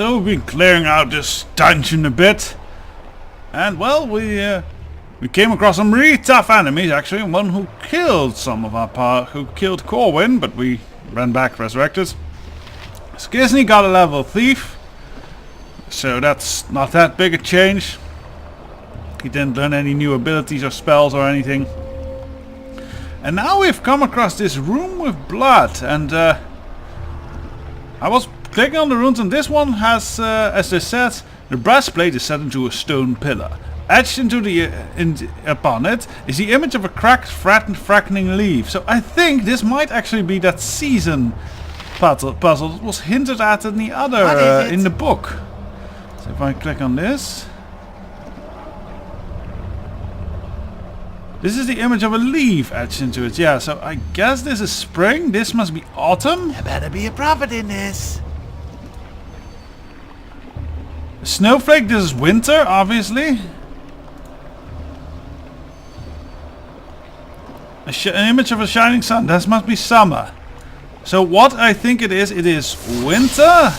So we've been clearing out this dungeon a bit. And well, we came across some really tough enemies actually. One who killed some of our who killed Corwin, but we ran back, resurrected. Skizny got a level thief. So that's not that big a change. He didn't learn any new abilities or spells or anything. And now we've come across this room with blood, and I was clicking on the runes, and this one has, as they said, the breastplate is set into a stone pillar. Etched into upon it is the image of a cracked, frackening leaf. So I think this might actually be that season puzzle that was hinted at in the other in the book. So if I click on this. This is the image of a leaf etched into it. Yeah, so I guess this is spring. This must be autumn. There better be a prophet in this. A snowflake, this is winter, obviously. An image of a shining sun. That must be summer. So what I think it is winter.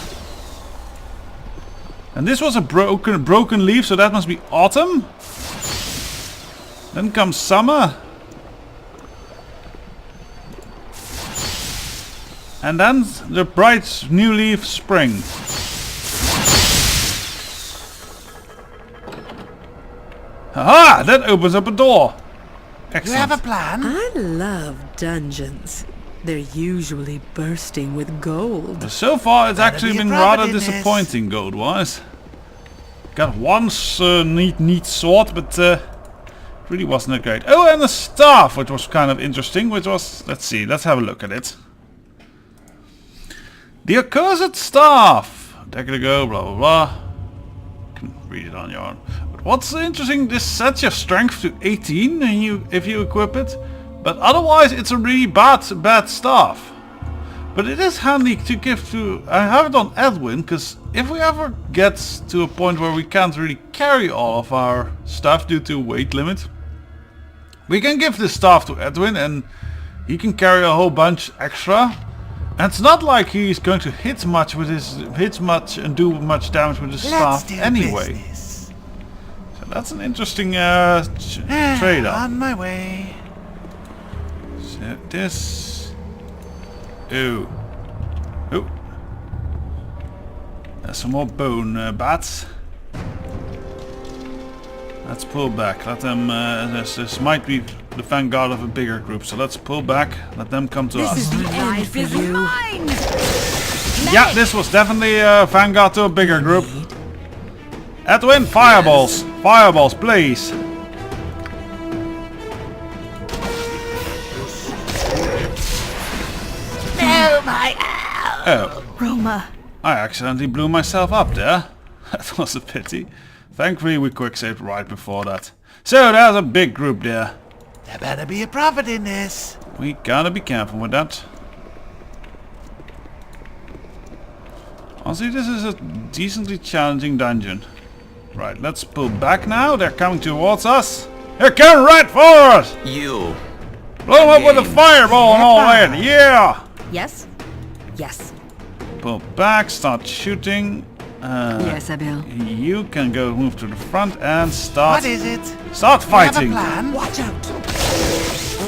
And this was a broken leaf, so that must be autumn. Then comes summer. And then the bright new leaf, spring. Haha! That opens up a door. Excellent. You have a plan? I love dungeons. They're usually bursting with gold. So far it's actually been rather disappointing this. gold-wise. Got one neat sword, but really wasn't that great. Oh, and a staff, which was kind of interesting, which was... Let's see, let's have a look at it. The accursed staff! A decade ago, blah blah blah. You can read it on your own. But what's interesting, this sets your strength to 18 if you equip it. But otherwise it's a really bad staff. But it is handy to give to... I have it on Edwin, because if we ever get to a point where we can't really carry all of our stuff due to weight limit, we can give this staff to Edwin and he can carry a whole bunch extra. And it's not like he's going to hit much and do much damage with his staff anyway. Business. So that's an interesting trade-off. On my way. So this... Oh. Oh. There's some more bone bats. Let's pull back. Let them... this might be the vanguard of a bigger group, so let's pull back. Let them come to us. This is the end for you. Yeah, this was definitely a vanguard to a bigger group. Edwin, fireballs. Fireballs, please. No, my Oh. Roma. I accidentally blew myself up there. That was a pity. Thankfully we quick saved right before that. So there's a big group there. There better be a prophet in this. We gotta be careful with that. Honestly, this is a decently challenging dungeon. Right, let's pull back now. They're coming towards us. They're coming right for us! You. Blow them up with a fireball and all that. Yeah! Yes? Yes. Pull back, start shooting. Yes, I will. You can go move to the front and start. What is it? Start fighting. You have a plan? Watch out.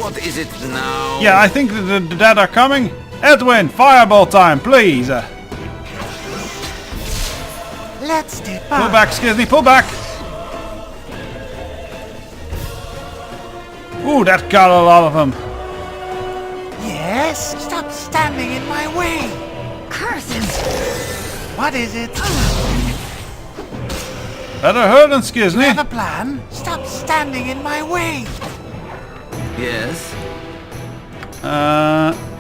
What is it now? Yeah, I think the dead are coming. Edwin, fireball time, please. Let's do Pull back, Skizny, pull back. Ooh, that got a lot of them. Yes? Stop standing in my way. Curses. What is it? Better hurt than You Skizny. have a plan? Stop standing in my way. Yes.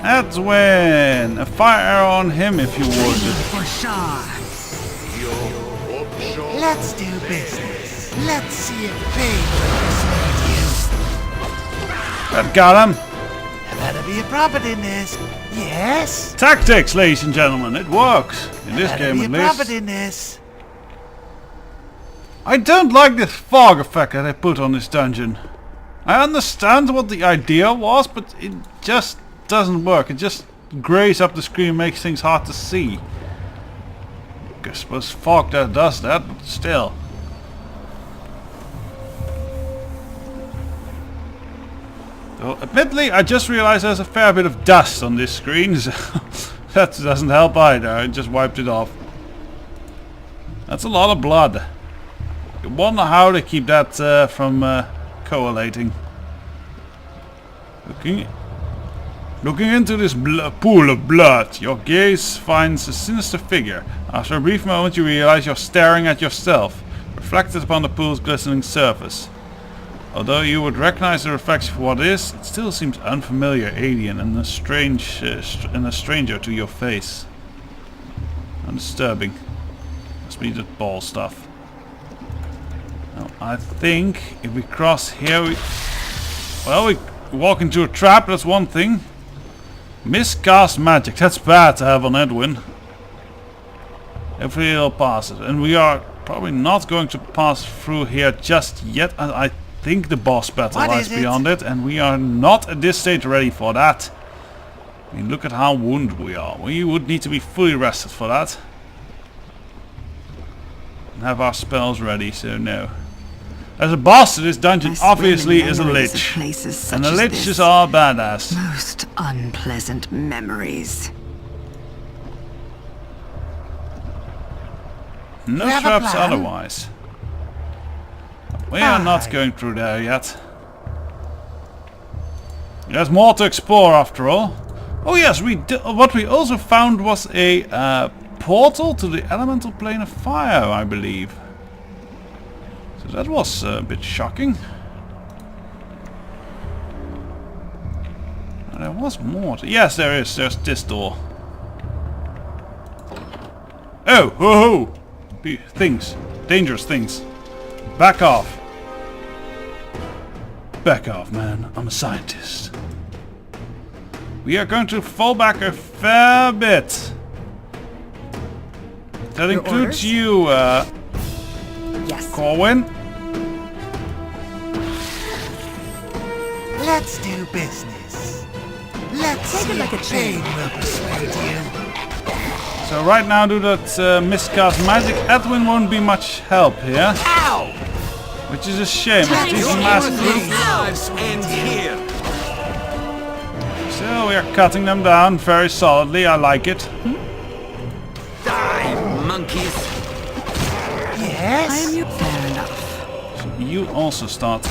Edwin, a fire arrow on him if you would. For sure. Let's do business. Let's see if Babe That got him. There better be a prophet in this. Yes? Tactics, ladies and gentlemen, it works. In this game at There better be a prophet least. in this. I don't like this fog effect that they put on this dungeon. I understand what the idea was, but it just doesn't work. It just grays up the screen, makes things hard to see. I suppose fog that does that, but still. So, admittedly, I just realized there's a fair bit of dust on this screen, so that doesn't help either. I just wiped it off. That's a lot of blood. I wonder how they keep that from coagulating. Looking into this pool of blood, your gaze finds a sinister figure. After a brief moment you realize you're staring at yourself, reflected upon the pool's glistening surface. Although you would recognize the reflection for what it is, it still seems unfamiliar, alien, and a stranger to your face. Undisturbing. Must be the ball stuff. Now, I think if we cross here, we walk into a trap. That's one thing. Miscast magic. That's bad to have on Edwin. Hopefully he'll pass it, and we are probably not going to pass through here just yet. I think the boss battle lies beyond it, and we are not at this stage ready for that. I mean, look at how wounded we are. We would need to be fully rested for that. And have our spells ready, so no. As a boss to this dungeon obviously is a lich. And the liches are badass. Most unpleasant memories. No traps otherwise. We are not going through there yet. There's more to explore after all. Oh yes, what we also found was a portal to the elemental plane of fire, I believe. So that was a bit shocking. There was more. Yes, there is. There's this door. Oh, ho ho! Things. Dangerous things. Back off. Back off, man. I'm a scientist. We are going to fall back a fair bit. That includes you, yes, Corwin. Let's do business. Let's see if pain will persuade you. So right now, do that miscast magic. Edwin won't be much help here. Ow! Which is a shame. These lives end here. So we are cutting them down very solidly. I like it. Die, monkeys. Yes? fair enough. So you also start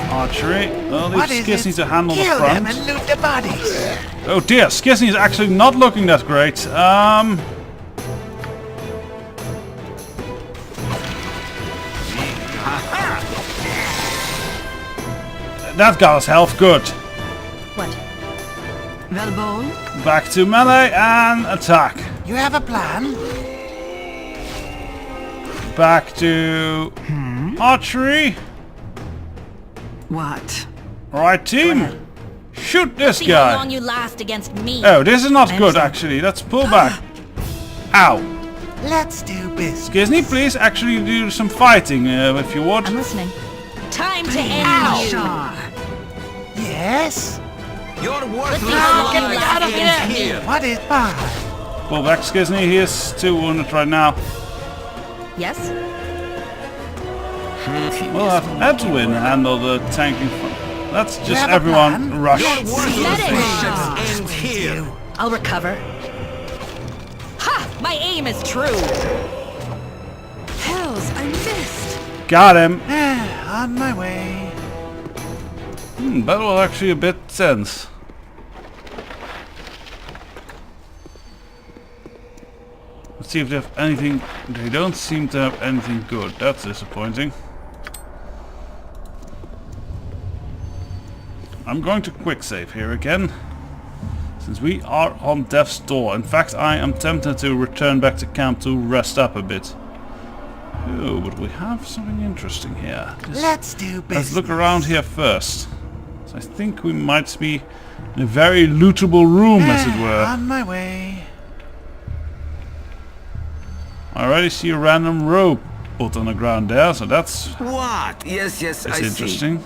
archery. Well, What these is Skizz it? need to handle the Kill them and front. loot the bodies. Oh dear, Skizz is actually not looking that great. That got us health, good. What? Velbone? Back to melee and attack. You have a plan? Back to archery. What? Alright team. Shoot this See how long guy. you last against me. Oh, this is not good actually. Let's pull back. Ow. Let's do business. Skizz, please actually do some fighting if you would. I'm listening. Time to end you. Shar. Yes? Your worthless Now get me life out of ends here. here. What is fine? Pull back, Skizz. He is too wounded right now. Yes? We'll have Edwin handle the tanking. Let's just have a everyone plan? rush. Your worthless Let it. lives end here. I'll recover. Ha! My aim is true. Hells, I missed. Got him. On my way. That was actually a bit tense. Let's see if they have anything. They don't seem to have anything good. That's disappointing. I'm going to quick save here again, since we are on death's door. In fact, I am tempted to return back to camp to rest up a bit. Oh, but we have something interesting here. Let's do business. Let's look around here first. So I think we might be in a very lootable room, as it were. On my way. I already see a random rope put on the ground there, so that's What? Yes, I see. interesting.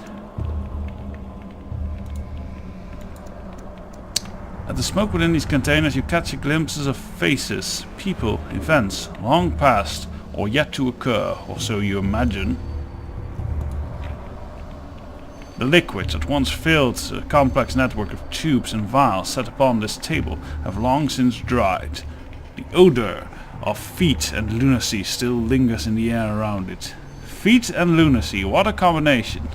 At the the smoke within these containers you catch glimpses of faces, people, events, long past, or yet to occur, or so you imagine. The liquids that once filled a complex network of tubes and vials set upon this table have long since dried. The odor of feet and lunacy still lingers in the air around it. Feet and lunacy, what a combination.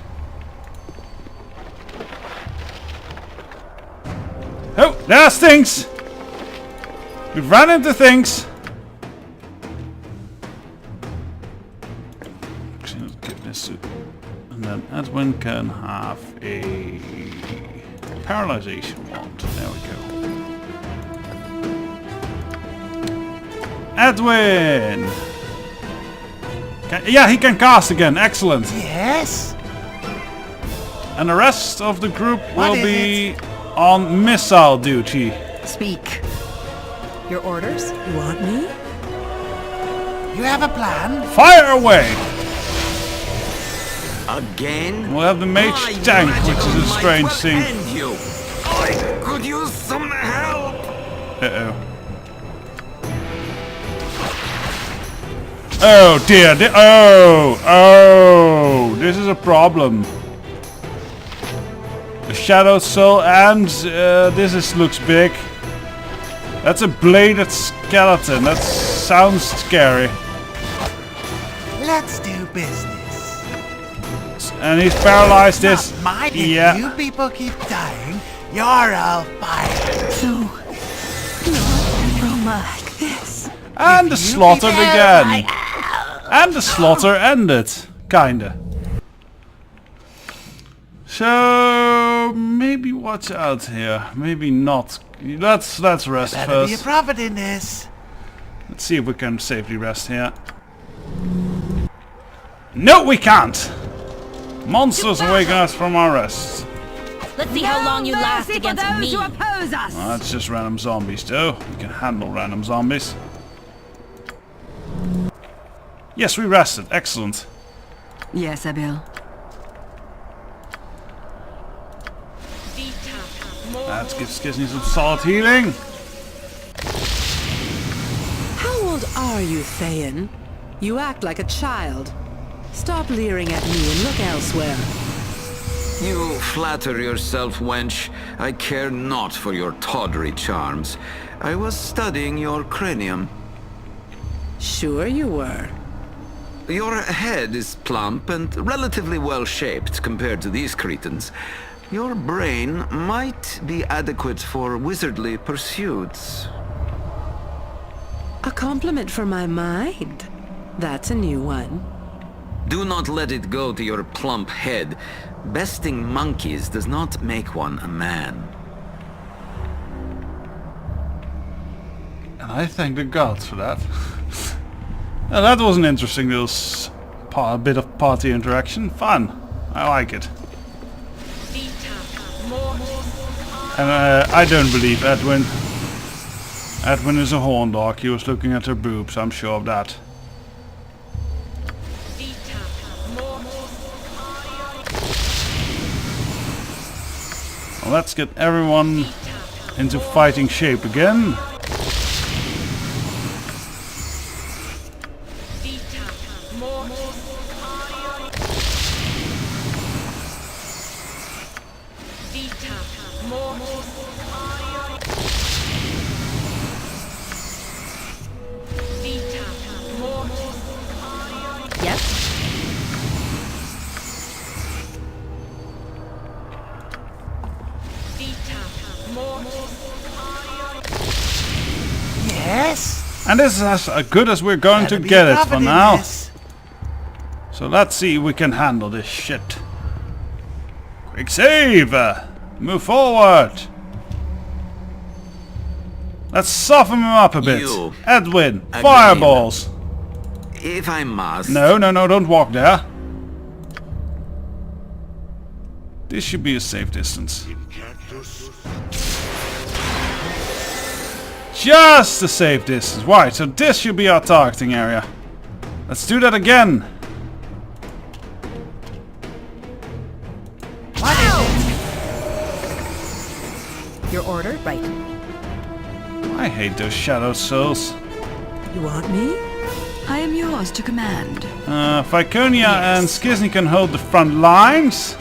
Oh, there's things! We've run into things! Actually, let's give this to... And then Edwin can have a paralyzation wand. There we go. Edwin! Yeah, he can cast again. Excellent. Yes? And the rest of the group What will is be on missile duty. Speak. Your orders? You want me? You have a plan? Fire away! Again? We'll have the mage My tank, which magical is a might strange will thing. end you. I could use some help. Uh-oh. Oh dear, oh, this is a problem. The Shadow Soul and looks big. That's a bladed skeleton, that sounds scary. Let's do business. And he's paralyzed this. Not mind if Yeah. you people keep dying, you're all fired. No. Roma like this. And the You slaughtered people again. And the slaughter ended. Kinda. So maybe watch out here. Maybe not. Let's rest Better be a first. prophet in this. Let's see if we can safely rest here. No, we can't! Monsters awaken us from our rest. Let's see how long you last against me. Well, that's just random zombies though. We can handle random zombies. Yes, we rested. Excellent. Yes, Abil. That gives me some solid healing. How old are you, Thayan? You act like a child. Stop leering at me and look elsewhere. You flatter yourself, wench. I care not for your tawdry charms. I was studying your cranium. Sure you were. Your head is plump and relatively well-shaped compared to these cretins. Your brain might be adequate for wizardly pursuits. A compliment for my mind. That's a new one. Do not let it go to your plump head. Besting monkeys does not make one a man. And I thank the gods for that. Now that was an interesting little bit of party interaction. Fun. I like it. And I don't believe Edwin. Edwin is a horn dog. He was looking at her boobs, I'm sure of that. Well, let's get everyone into fighting shape again. Yes? Yes? And this is as good as we're going Better to be get a it prophet for in now. this. So let's see if we can handle this shit. Quick save! Move forward! Let's soften him up a bit. You. Edwin, Again. fireballs! If I must... No, don't walk there. This should be a safe distance. Just a safe distance. Right, so this should be our targeting area. Let's do that again. What is Your order? Right. it? hate those shadow souls. You want me? I am yours to command. Viconia and Skizny can hold the front lines.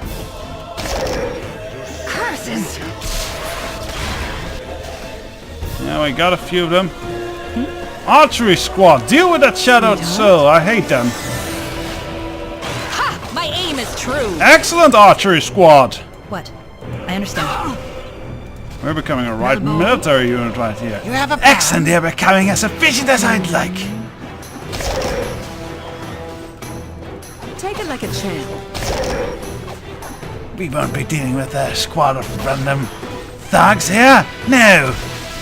Curses! Yeah, we got a few of them. Archery squad, deal with that shadowed soul. I hate them. Ha! My aim is true! Excellent, archery squad. What? I understand. We're becoming a right military unit right here. You have a plan? Excellent, they're becoming as efficient as I'd like. Take it like a champ. We won't be dealing with a squad of random thugs here. No.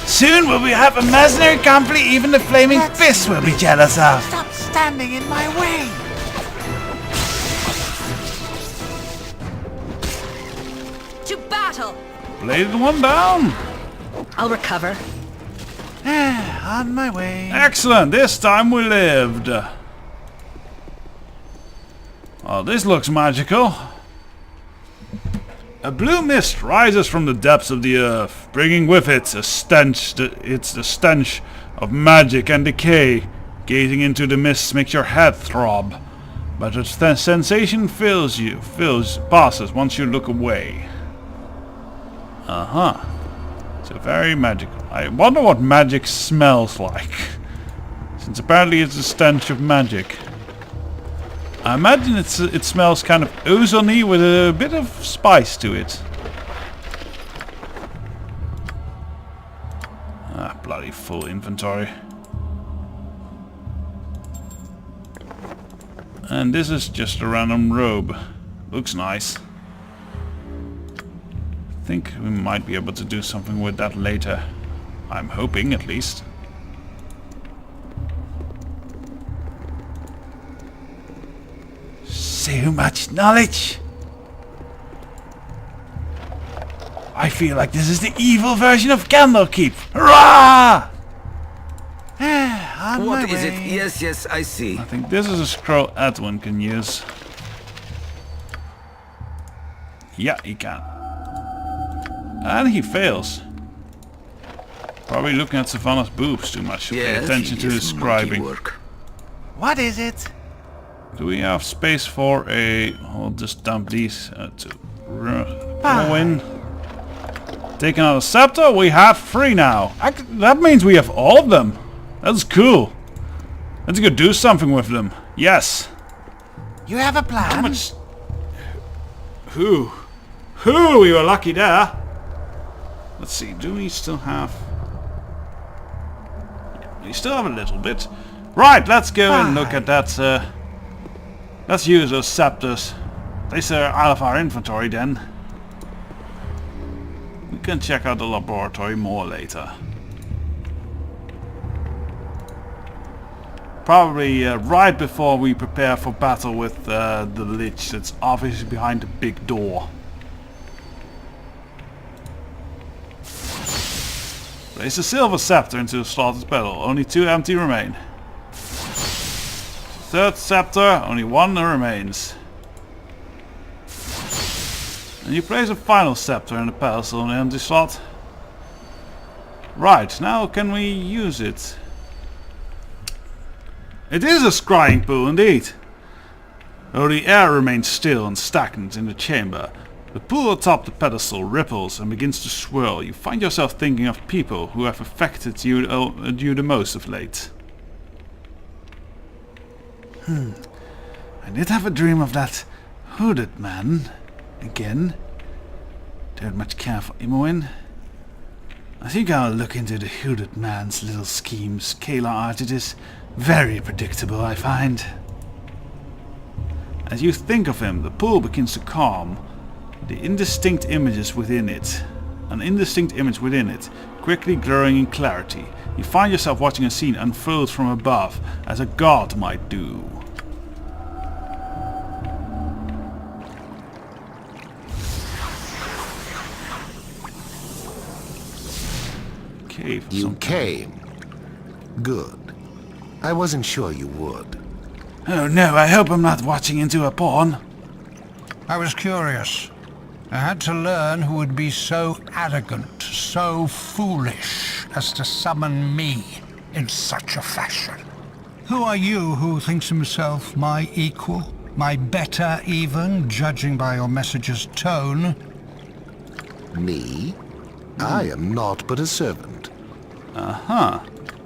Soon will we have a mercenary company even the flaming fists will be jealous of. Stop standing in my way! To battle! Bladed one down. I'll recover. On my way. Excellent, this time we lived. Oh, this looks magical. A blue mist rises from the depths of the earth, bringing with it a stench. It's the stench of magic and decay. Gazing into the mist makes your head throb, but the sensation passes once you look away. So very magical. I wonder what magic smells like, since apparently it's the stench of magic. I imagine it smells kind of ozony with a bit of spice to it. Ah, bloody full inventory. And this is just a random robe. Looks nice. I think we might be able to do something with that later. I'm hoping, at least. So much knowledge! I feel like this is the evil version of Candlekeep! Hurrah! On What my is it? way. Yes, I see. I think this is a scroll Edwin can use. Yeah, he can. And he fails. Probably looking at Savannah's boobs too much to pay attention to his scribing. Work. What is it? Do we have space for a... I'll just dump these to win. Taking out a scepter, we have 3 now. That means we have all of them. That's cool. Let's go do something with them. Yes. You have a plan? How much... Who? We were lucky there. Let's see, do we still have... We still have a little bit. Right, let's go and look at that... Let's use those scepters. They are out of our inventory then. We can check out the laboratory more later. Probably right before we prepare for battle with the Lich that's obviously behind the big door. Place a silver scepter into the slotted pedal. Only 2 empty remain. Third scepter, only 1 remains. And you place a final scepter in the pedestal in the empty slot. Right, now can we use it? It is a scrying pool indeed. Though the air remains still and stagnant in the chamber, the pool atop the pedestal ripples and begins to swirl. You find yourself thinking of people who have affected you the most of late. I did have a dream of that hooded man again. Don't much care for Imoen. I think I'll look into the hooded man's little schemes. Kayla art, it is very predictable, I find. As you think of him, the pool begins to calm. The indistinct images within it, an indistinct image within it, quickly growing in clarity. You find yourself watching a scene unfold from above, as a god might do. Cave. You came. Good. I wasn't sure you would. Oh no, I hope I'm not watching into a pawn. I was curious. I had to learn who would be so arrogant, so foolish, as to summon me in such a fashion. Who are you who thinks himself my equal? My better even, judging by your message's tone? Me? I am naught but a servant. Uh-huh.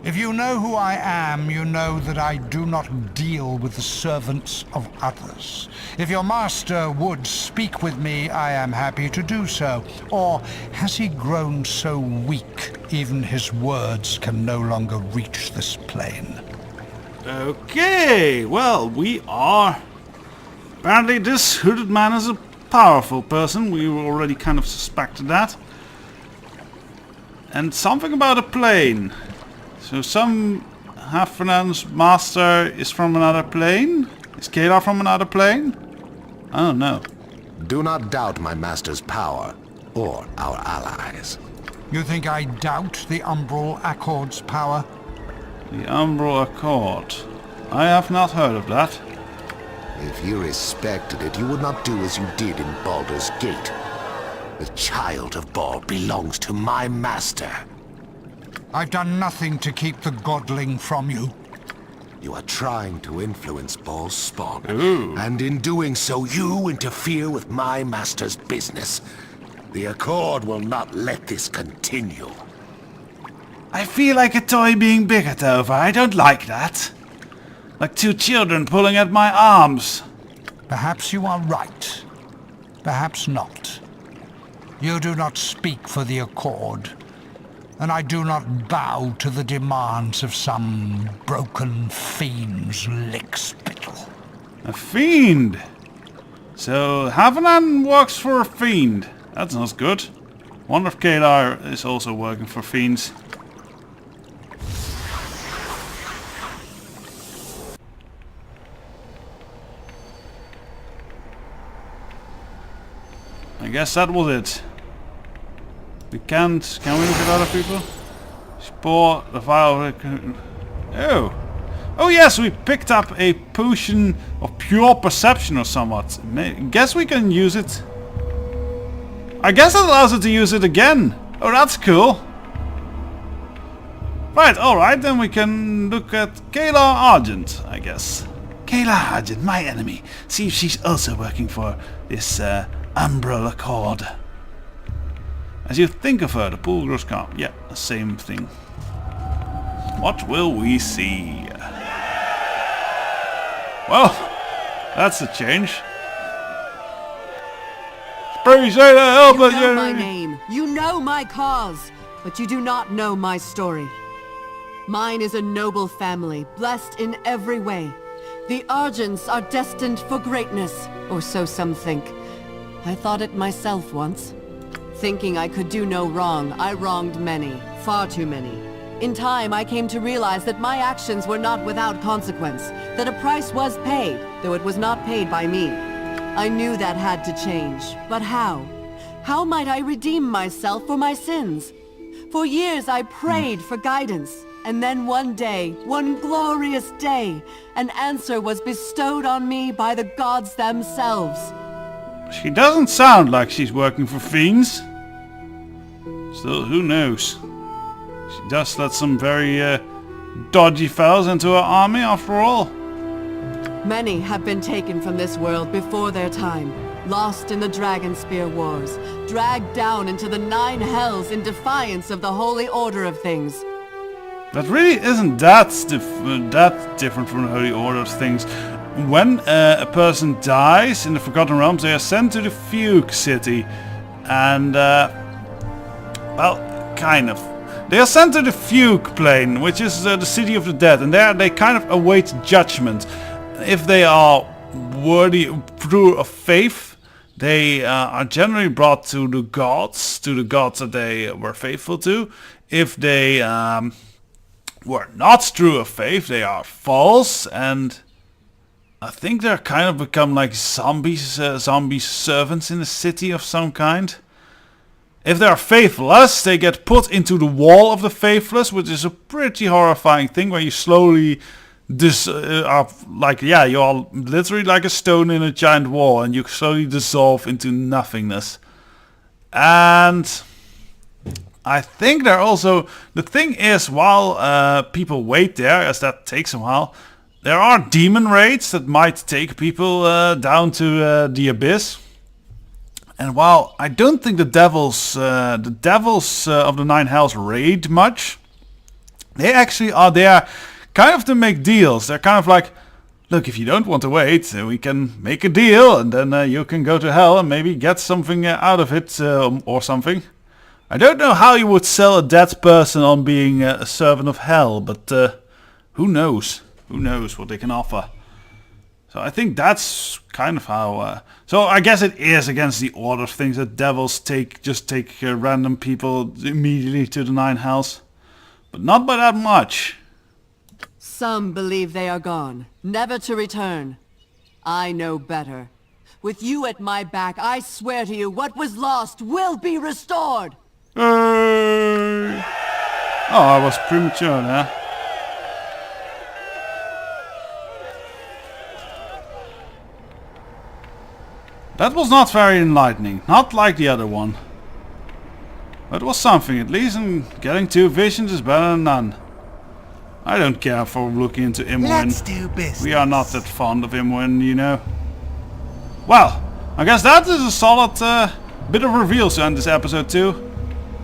If you know who I am, you know that I do not deal with the servants of others. If your master would speak with me, I am happy to do so. Or has he grown so weak, even his words can no longer reach this plane? Okay, well, we are... Apparently this hooded man is a powerful person. We already kind of suspected that. And something about a plane. So some Halfdan's master is from another plane? Is Kalar from another plane? I don't know. Do not doubt my master's power, or our allies. You think I doubt the Umbral Accord's power? The Umbral Accord. I have not heard of that. If you respected it, you would not do as you did in Baldur's Gate. The child of Bald belongs to my master. I've done nothing to keep the godling from you. You are trying to influence Bald's spawn. Ooh. And in doing so, you interfere with my master's business. The Accord will not let this continue. I feel like a toy being biggered over. I don't like that. Like two children pulling at my arms. Perhaps you are right. Perhaps not. You do not speak for the Accord, and I do not bow to the demands of some broken fiend's lickspittle. A fiend? So Halfdan works for a fiend. That sounds good. Wonder if Kalar is also working for fiends. I guess that was it. We can't... Can we look at other people? Spore the file... Oh! Oh yes, we picked up a potion of pure perception or somewhat. Guess we can use it. I guess it allows us to use it again. Oh, that's cool. Right, alright, then we can look at Kalar Argent, I guess. Kalar Argent, my enemy. See if she's also working for this Umbral Accord. As you think of her, the pool grows calm. Yeah, the same thing. What will we see? Well, that's a change. Spray say the hell, You but know my name, you know my cause, but you do not know my story. Mine is a noble family, blessed in every way. The Argents are destined for greatness, or so some think. I thought it myself once. Thinking I could do no wrong, I wronged many, far too many. In time, I came to realize that my actions were not without consequence, that a price was paid, though it was not paid by me. I knew that had to change, but how? How might I redeem myself for my sins? For years I prayed for guidance, and then one day, one glorious day, an answer was bestowed on me by the gods themselves. she doesn't sound like she's working for fiends. Still, who knows? She does let some very dodgy fellas into her army after all. Many have been taken from this world before their time, lost in the Dragonsphere wars, dragged down into the 9 hells in defiance of the holy order of things. That really isn't that different from the holy order of things. When a person dies in the Forgotten Realms, they are sent to the Fugue City. And, well, kind of. They are sent to the Fugue Plane, which is the city of the dead. And there they kind of await judgment. If they are worthy, true of faith, they are generally brought to the gods that they were faithful to. If they were not true of faith, they are false, and I think they're kind of become like zombies, zombie servants in the city of some kind. If they are faithless, they get put into the wall of the faithless, which is a pretty horrifying thing, where you slowly are like, yeah, you are literally like a stone in a giant wall, and you slowly dissolve into nothingness. And I think they're also... The thing is, while people wait there, as that takes a while, there are demon raids that might take people down to the abyss. And while I don't think the devils of the Nine Hells raid much, they actually are there kind of to make deals. They're kind of like, look, if you don't want to wait, we can make a deal, and then you can go to hell and maybe get something out of it or something. I don't know how you would sell a dead person on being a servant of hell, but who knows? Who knows what they can offer? So I think that's kind of how... so I guess it is against the order of things that devils just take random people immediately to the Nine Hells. But not by that much. Some believe they are gone, never to return. I know better. With you at my back, I swear to you, what was lost will be restored! Oh, I was premature there. That was not very enlightening, not like the other one. But it was something at least, and getting 2 visions is better than none. I don't care for looking into Imwin. Let's do business. We are not that fond of Imwin, you know. Well, I guess that is a solid bit of reveals to end this episode too.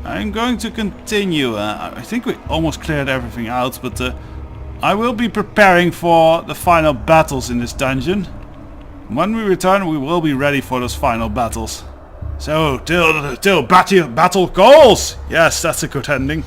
I'm going to continue. I think we almost cleared everything out, but I will be preparing for the final battles in this dungeon. When we return, we will be ready for those final battles. So, till battle calls! Yes, that's a good ending.